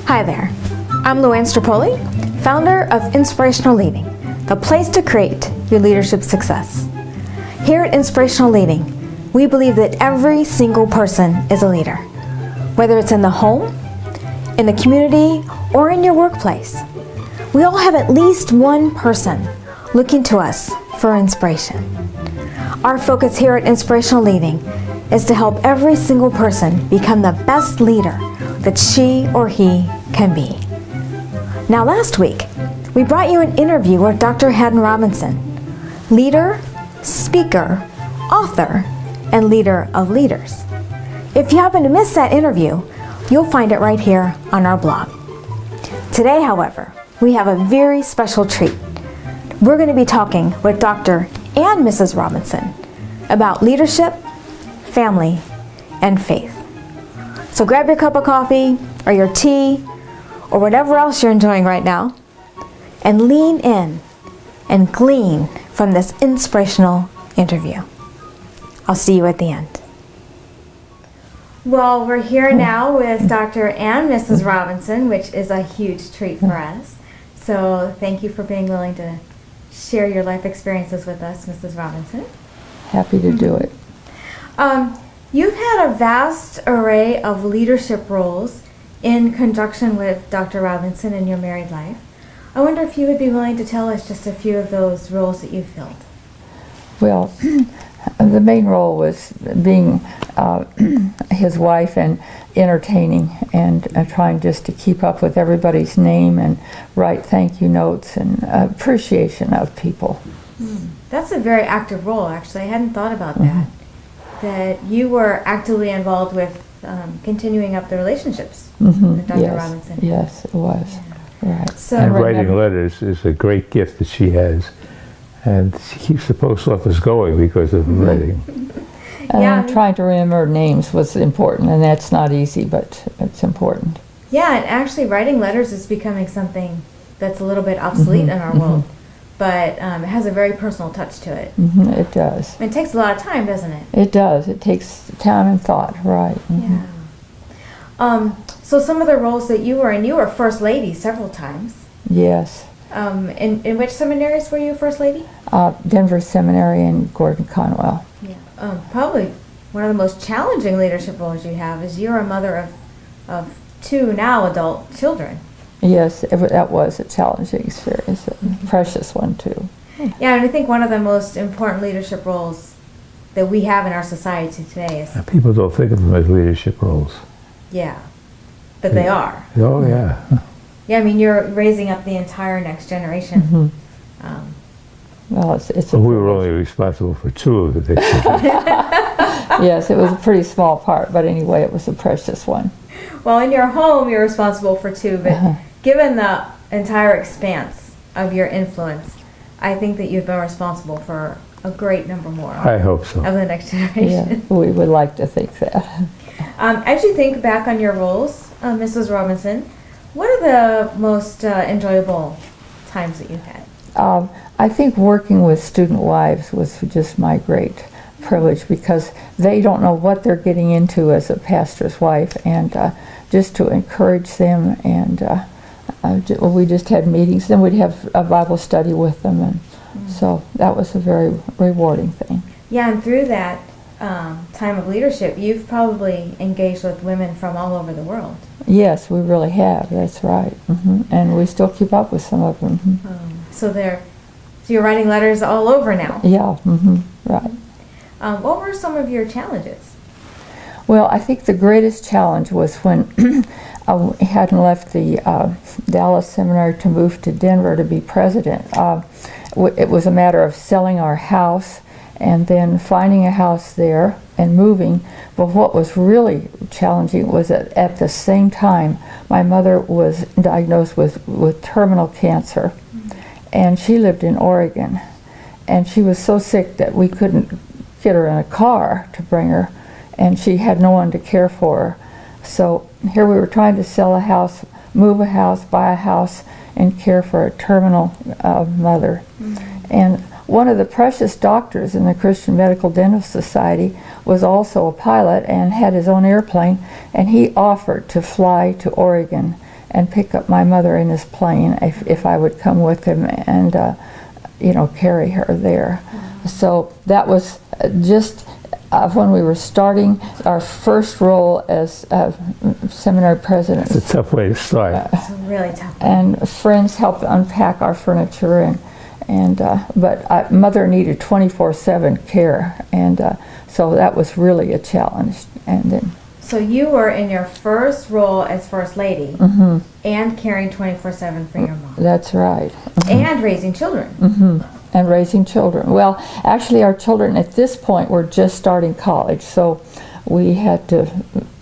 Hi there, I'm Luann Strapoli, founder of Inspirational Leading, the place to create your leadership success. Here at Inspirational Leading, we believe that every single person is a leader, whether it's in the home, in the community, or in your workplace. We all have at least one person looking to us for inspiration. Our focus here at Inspirational Leading is to help every single person become the best leader that she or he can be. Now, last week, we brought you an interview with Dr. Haddon Robinson, leader, speaker, author, and leader of leaders. If you happen to miss that interview, you'll find it right here on our blog. Today, however, we have a very special treat. We're going to be talking with Dr. and Mrs. Robinson about leadership, family, and faith. So grab your cup of coffee or your tea or whatever else you're enjoying right now and lean in and glean from this inspirational interview. I'll see you at the end. Well, we're here now with Dr. and Mrs. Robinson, which is a huge treat for us. So thank you for being willing to share your life experiences with us, Mrs. Robinson. Happy to do it. You've had a vast array of leadership roles in conjunction with Dr. Robinson in your married life. I wonder if you would be willing to tell us just a few of those roles that you've filled. Well, the main role was being his wife and entertaining and trying just to keep up with everybody's name and write thank you notes and appreciation of people. That's a very active role, actually. I hadn't thought about that. That you were actively involved with continuing up the relationships with Dr. Yes. Robinson. Yes, it was. Yeah. Right. So, And writing letters is a great gift that she has. And she keeps the post office going because of writing. And trying to remember names was important, and that's not easy, but it's important. Yeah, and actually writing letters is becoming something that's a little bit obsolete in our world, but it has a very personal touch to it. It does. It takes a lot of time, doesn't it? It does. It takes time and thought, right. Yeah. So some of the roles that you were in, you were First Lady several times. Yes. In which seminaries were you First Lady? Denver Seminary and Gordon Conwell. Yeah. Probably one of the most challenging leadership roles you have is you're a mother of two now adult children. Yes, that was a challenging experience, a precious one too. Yeah, and I think one of the most important leadership roles that we have in our society today is... People don't think of them as leadership roles. Yeah, but they are. Oh, yeah. Yeah, I mean, you're raising up the entire next generation. Well, it's Well, we were only responsible for two of the yes, it was a pretty small part, but anyway, it was a precious one. Well, in your home, you're responsible for two, but given the entire expanse of your influence, I think that you've been responsible for a great number more I hope so. of the next Yeah, generation. we would like to think that. As you think back on your roles, Mrs. Robinson, what are the most enjoyable times that you've had? I think working with student wives was just my great privilege because they don't know what they're getting into as a pastor's wife, and just to encourage them, and we just had meetings, then we'd have a Bible study with them, and so that was a very rewarding thing. Yeah, and through that time of leadership, you've probably engaged with women from all over the world. Yes, we really have, that's right. And we still keep up with some of them. So you're writing letters all over now. Yeah, right. What were some of your challenges? Well, I think the greatest challenge was when I hadn't left the Dallas Seminary to move to Denver to be president. It was a matter of selling our house and then finding a house there and moving. But what was really challenging was that at the same time, my mother was diagnosed with terminal cancer, and she lived in Oregon. And she was so sick that we couldn't get her in a car to bring her, and she had no one to care for her. So here we were trying to sell a house, move a house, buy a house, and care for a terminal mother. And one of the precious doctors in the Christian Medical Dental Society was also a pilot and had his own airplane, and he offered to fly to Oregon and pick up my mother in his plane if I would come with him and carry her there. So that was just when we were starting our first role as seminary presidents. It's a tough way to start. It's a really tough. And friends helped unpack our furniture, but mother needed 24/7 care, and so that was really a challenge. And then, So you were in your first role as First Lady and caring 24/7 for your mom. that's right. And raising children. And raising children. Well, actually our children at this point were just starting college, so we had to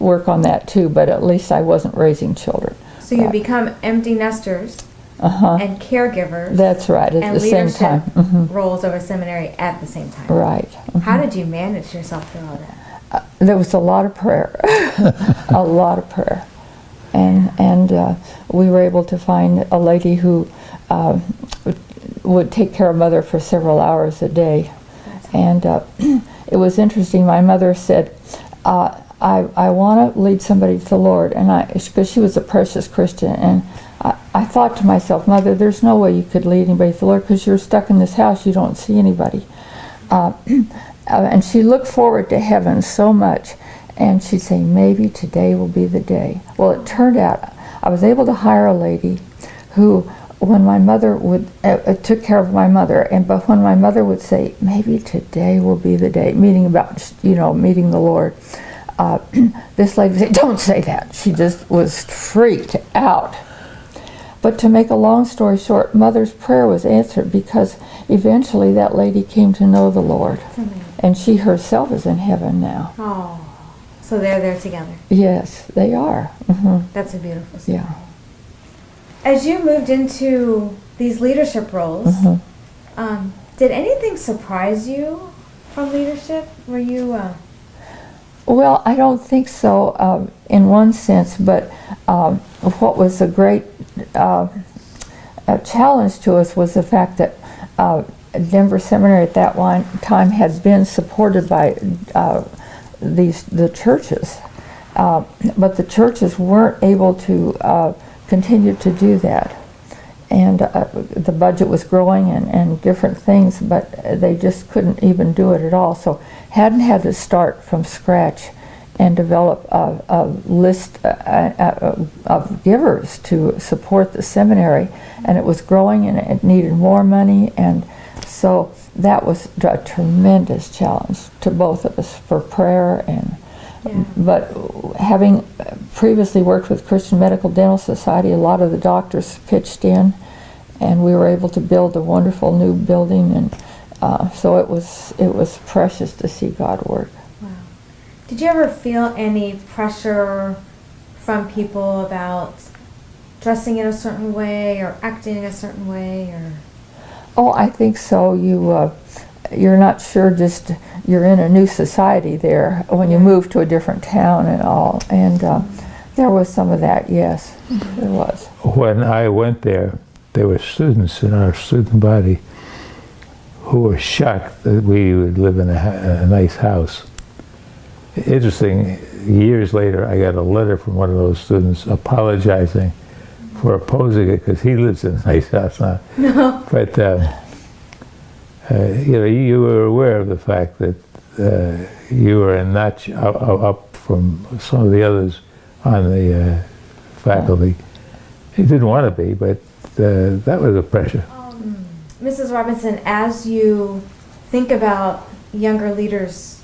work on that too, but at least I wasn't raising children. So you become empty nesters and caregivers. That's right, at and the same leadership time. roles of a seminary at the same time. Right. How did you manage yourself through all that? There was a lot of prayer, a lot of prayer. And we were able to find a lady who would take care of mother for several hours a day. And it was interesting. My mother said, I want to lead somebody to the Lord, and because she was a precious Christian, and I thought to myself, Mother, there's no way you could lead anybody to the Lord because you're stuck in this house, you don't see anybody. And she looked forward to heaven so much, and she'd say, maybe today will be the day. Well, it turned out I was able to hire a lady who, when my mother would took care of my mother, but when my mother would say, maybe today will be the day, meeting the Lord, this lady would say, don't say that. She just was freaked out. But to make a long story short, Mother's prayer was answered because eventually that lady came to know the Lord. And she herself is in heaven now. Oh, so they're there together. Yes, they are. That's a beautiful story. Yeah. As you moved into these leadership roles, did anything surprise you from leadership? Were you... Well, I don't think so in one sense, but what was a great challenge to us was the fact that Denver Seminary at that one time had been supported by the churches, but the churches weren't able to continue to do that. And the budget was growing and different things, but they just couldn't even do it at all. So hadn't had to start from scratch and develop a list of givers to support the seminary. And it was growing and it needed more money. And so that was a tremendous challenge to both of us for prayer. But having previously worked with Christian Medical Dental Society, a lot of the doctors pitched in, and we were able to build a wonderful new building, and so it was precious to see God work. Wow. Did you ever feel any pressure from people about dressing in a certain way or acting in a certain way, or? Oh, I think so. You're not sure, just you're in a new society there when you move to a different town and all, and there was some of that. Yes, there was. When I went there were students in our student body who were shocked that we would live in a nice house. Interesting, years later I got a letter from one of those students apologizing for opposing it because he lives in a nice house now. No. But you were aware of the fact that you were a notch up from some of the others on the faculty. He didn't want to be, but that was a pressure. Mrs. Robinson, as you think about younger leaders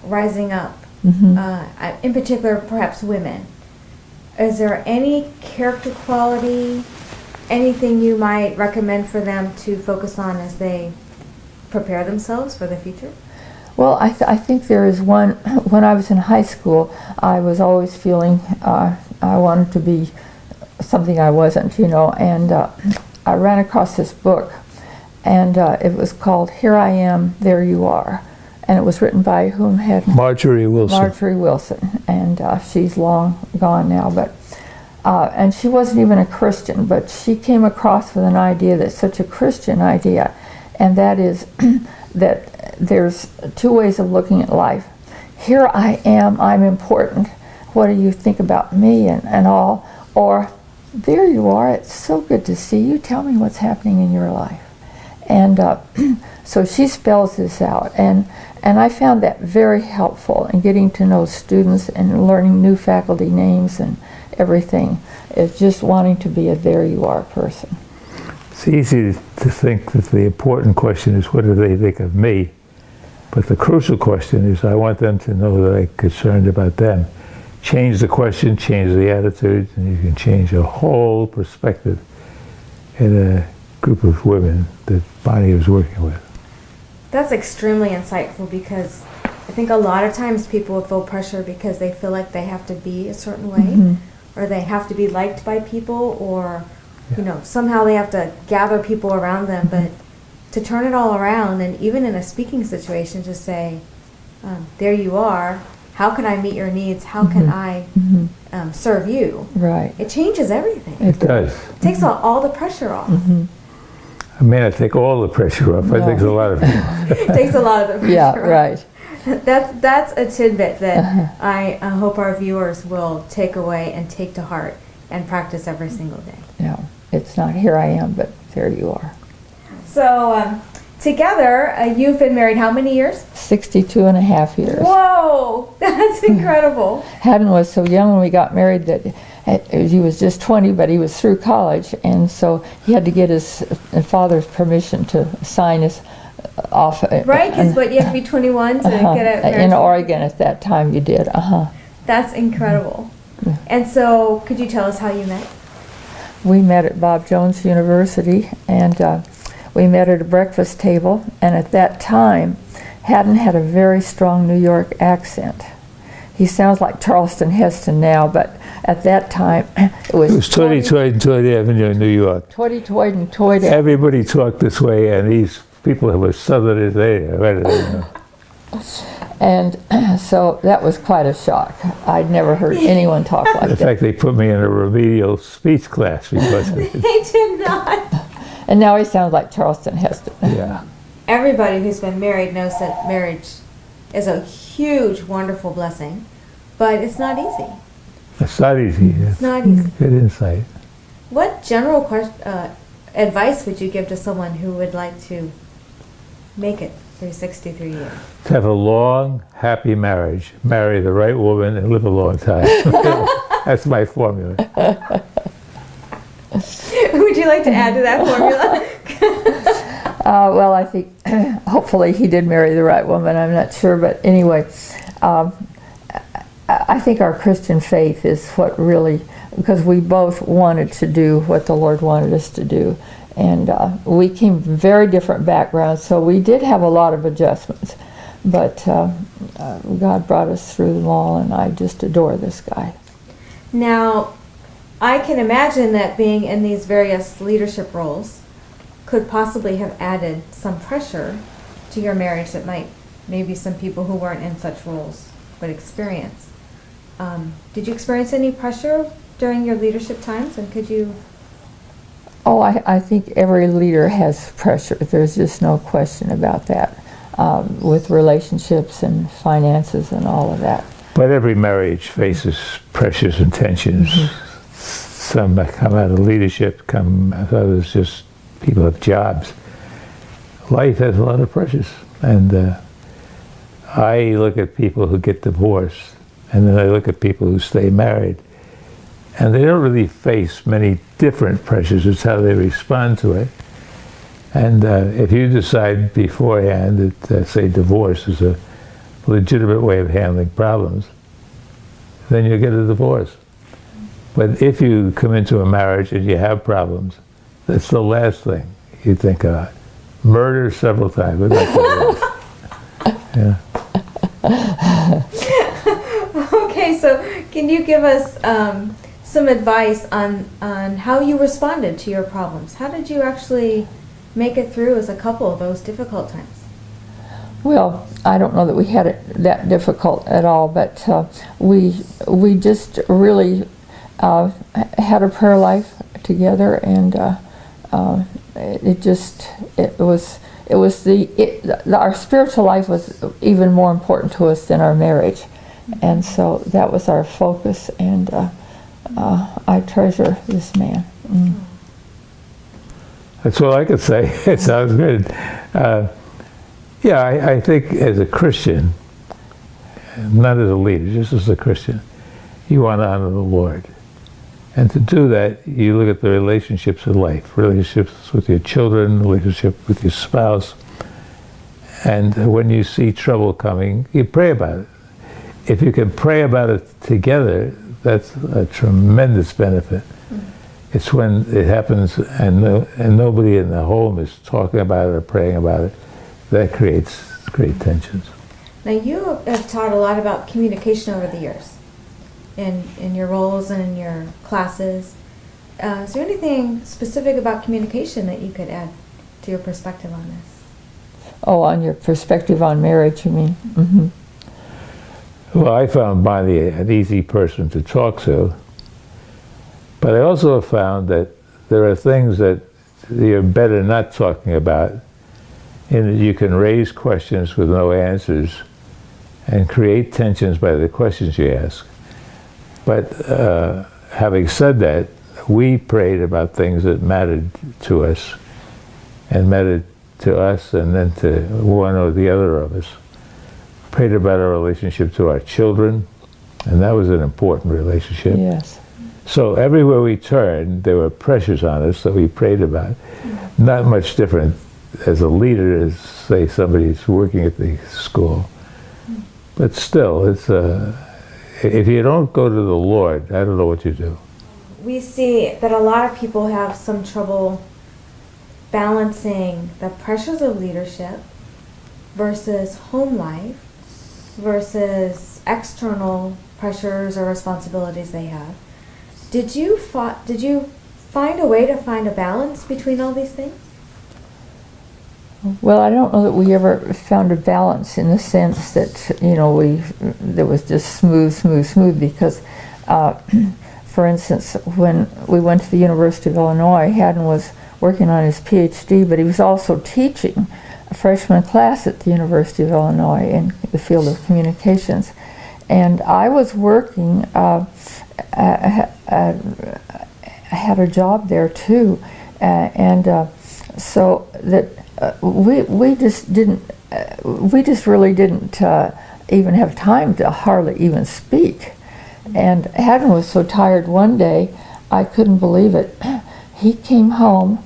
rising up, in particular perhaps women, is there any character quality, anything you might recommend for them to focus on as they prepare themselves for the future? Well, I think there is one. When I was in high school, I was always feeling I wanted to be something I wasn't, and I ran across this book, and it was called Here I Am, There You Are, and it was written by whom had Marjorie Wilson. Marjorie Wilson, and she's long gone now, but and she wasn't even a Christian, but she came across with an idea that's such a Christian idea, and that is that there's two ways of looking at life. Here I am, I'm important. What do you think about me and all? Or there you are, it's so good to see you. Tell me what's happening in your life. And so she spells this out. And I found that very helpful in getting to know students and learning new faculty names and everything. It's just wanting to be a there you are person. It's easy to think that the important question is, what do they think of me? But the crucial question is, I want them to know that I'm concerned about them. Change the question, change the attitude, and you can change a whole perspective in a group of women that Bonnie was working with. That's extremely insightful, because I think a lot of times people will feel pressure because they feel like they have to be a certain way, or they have to be liked by people, or somehow they have to gather people around them. But to turn it all around, and even in a speaking situation, just say, there you are, how can I meet your needs, how can I serve you? Right. It changes everything. It does. It takes all the pressure off. I may not take all the pressure off. I think a lot of it. It takes a lot of the pressure Yeah, off. right. That's a tidbit that I hope our viewers will take away and take to heart and practice every single day. Yeah, it's not here I am, but there you are. So together, you've been married how many years? 62 and a half years. Whoa, that's incredible. Haddon was so young when we got married that he was just 20, but he was through college, and so he had to get his father's permission to sign his off. Right, because you have to be 21 to get a marriage. In Oregon at that time you did. That's incredible. And so, could you tell us how you met? We met at Bob Jones University, and we met at a breakfast table, and at that time Haddon had a very strong New York accent. He sounds like Charleston Heston now, but at that time it was Toy Avenue in New York. Toity-toid and toid. Everybody talked this way, and these people who were Southerners, And so that was quite a shock. I'd never heard anyone talk like In that. fact, they put me in a remedial speech class because of it. They did not. And now he sounds like Charleston Heston. Yeah. Everybody who's been married knows that marriage is a huge, wonderful blessing, but it's not easy. It's not easy. It's not easy. Good insight. What general advice would you give to someone who would like to make it through 63 years? To have a long, happy marriage, marry the right woman, and live a long time. That's my formula. Would you like to add to that formula? Well, I think hopefully he did marry the right woman. I'm not sure, but anyway, I think our Christian faith is what really, because we both wanted to do what the Lord wanted us to do. And we came from very different backgrounds, so we did have a lot of adjustments. But God brought us through them all, and I just adore this guy. Now, I can imagine that being in these various leadership roles could possibly have added some pressure to your marriage that maybe some people who weren't in such roles would experience. Did you experience any pressure during your leadership times, and could you? Oh, I think every leader has pressure. There's just no question about that, with relationships and finances and all of that. But every marriage faces pressures and tensions. Some that come out of leadership, others just people have jobs. Life has a lot of pressures. And I look at people who get divorced, and then I look at people who stay married. And they don't really face many different pressures. It's how they respond to it. And if you decide beforehand that, say, divorce is a legitimate way of handling problems, then you'll get a divorce. But if you come into a marriage and you have problems, that's the last thing you think about. Murder several times, but not divorce. Yeah. Okay, so can you give us some advice on how you responded to your problems? How did you actually make it through as a couple those difficult times? Well, I don't know that we had it that difficult at all, but we just really had a prayer life together, and it it was our spiritual life was even more important to us than our marriage, and so that was our focus. And I treasure this man. That's all I could say. It sounds good. Yeah, I think as a Christian, not as a leader, just as a Christian, you want to honor the Lord. And to do that, you look at the relationships in life, relationships with your children, relationship with your spouse. And when you see trouble coming, you pray about it. If you can pray about it together, that's a tremendous benefit. It's when it happens and nobody in the home is talking about it or praying about it, that creates great tensions. Now, you have taught a lot about communication over the years in your roles and in your classes. Is there anything specific about communication that you could add to your perspective on this? Oh, on your perspective on marriage, you mean? Mm-hmm. Well, I found Bonnie an easy person to talk to, but I also found that there are things that you're better not talking about, in that you can raise questions with no answers and create tensions by the questions you ask. But having said that, we prayed about things that mattered to us and mattered to us and then to one or the other of us. Prayed about our relationship to our children, and that was an important relationship. Yes. So everywhere we turned, there were pressures on us that we prayed about. Not much different as a leader as, say, somebody who's working at the school. But still, it's if you don't go to the Lord, I don't know what you do. We see that a lot of people have some trouble balancing the pressures of leadership versus home life versus external pressures or responsibilities they have. Did you find a way to find a balance between all these things? Well, I don't know that we ever found a balance in the sense that, there was just smooth, because, for instance, when we went to the University of Illinois, Haddon was working on his PhD, but he was also teaching a freshman class at the University of Illinois in the field of communications. And I was working, I had a job there too, so that we just really didn't even have time to hardly even speak. And Haddon was so tired one day, I couldn't believe it. He came home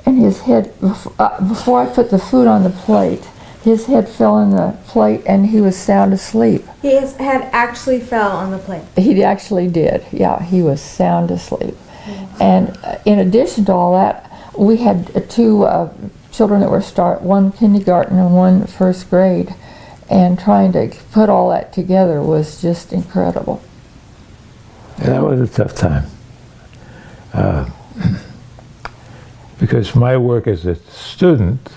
and his head, before I put the food on the plate, his head fell in the plate and he was sound asleep. His head actually fell on the plate. He actually did, yeah, he was sound asleep. And in addition to all that, we had two children that were one kindergarten and one first grade, and trying to put all that together was just incredible. And that was a tough time. Because my work as a student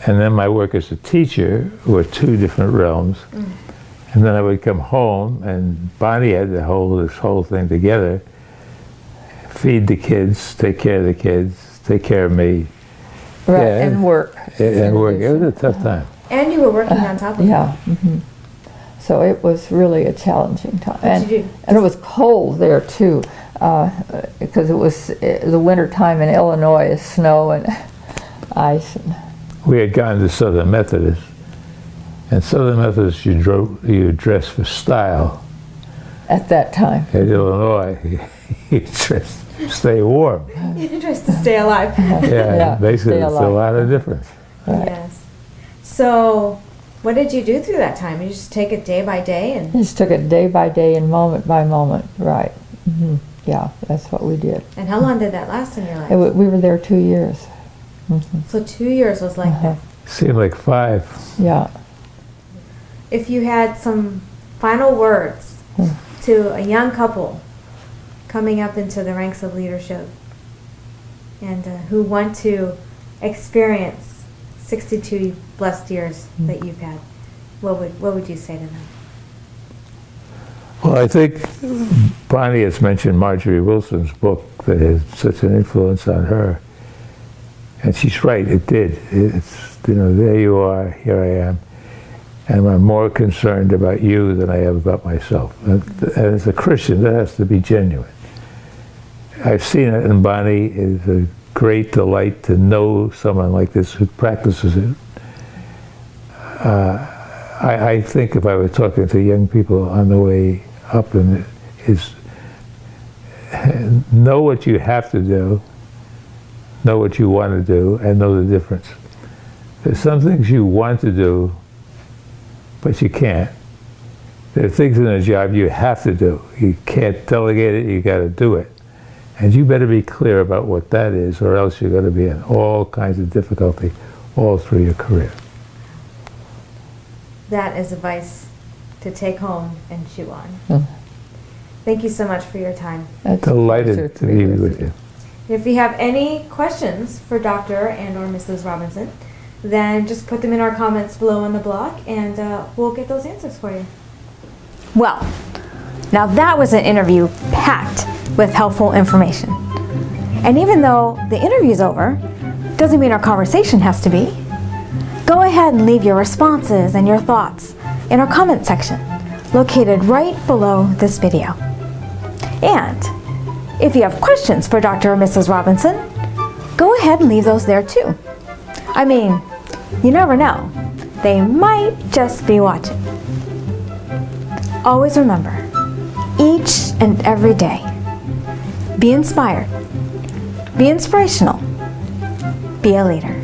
and then my work as a teacher were two different realms. And then I would come home and Bonnie had to hold this whole thing together, feed the kids, take care of the kids, take care of me. Right, yeah, and work. And work. It was a tough time. And you were working on top of it. Yeah. Mm-hmm. So it was really a challenging time. What'd you do? And it was cold there too, because it was the winter time in Illinois, snow and ice. We had gone to Southern Methodist, and Southern Methodist you dress for style. At that time. In Illinois, you dress to stay warm. You dress to stay alive. Yeah, basically it's a lot of difference. Right. Yes. So, what did you do through that time? You just take it day by day and just took it day by day and moment by moment. Right. Mm-hmm. Yeah, that's what we did. And how long did that last in your life? We were there 2 years. Mm-hmm. So 2 years was like that. Seemed like 5. Yeah. If you had some final words to a young couple coming up into the ranks of leadership and who want to experience 62 blessed years that you've had, what would you say to them? Well, I think Bonnie has mentioned Marjorie Wilson's book that has such an influence on her. And she's right, it did. It's, there you are, here I am. And I'm more concerned about you than I am about myself. And as a Christian, that has to be genuine. I've seen it in Bonnie. It's a great delight to know someone like this who practices it. I think if I were talking to young people on the way up, is know what you have to do, know what you want to do, and know the difference. There's some things you want to do, but you can't. There are things in a job you have to do. You can't delegate it, you got to do it. And you better be clear about what that is, or else you're going to be in all kinds of difficulty all through your career. That is advice to take home and chew on. Thank you so much for your time. Delighted to be with you. If you have any questions for Dr. and or Mrs. Robinson, then just put them in our comments below on the blog, and we'll get those answers for you. Well, now that was an interview packed with helpful information. And even though the interview's over, doesn't mean our conversation has to be. Go ahead and leave your responses and your thoughts in our comment section, located right below this video. And if you have questions for Dr. or Mrs. Robinson, go ahead and leave those there too. I mean, you never know. They might just be watching. Always remember, each and every day, be inspired, be inspirational, be a leader.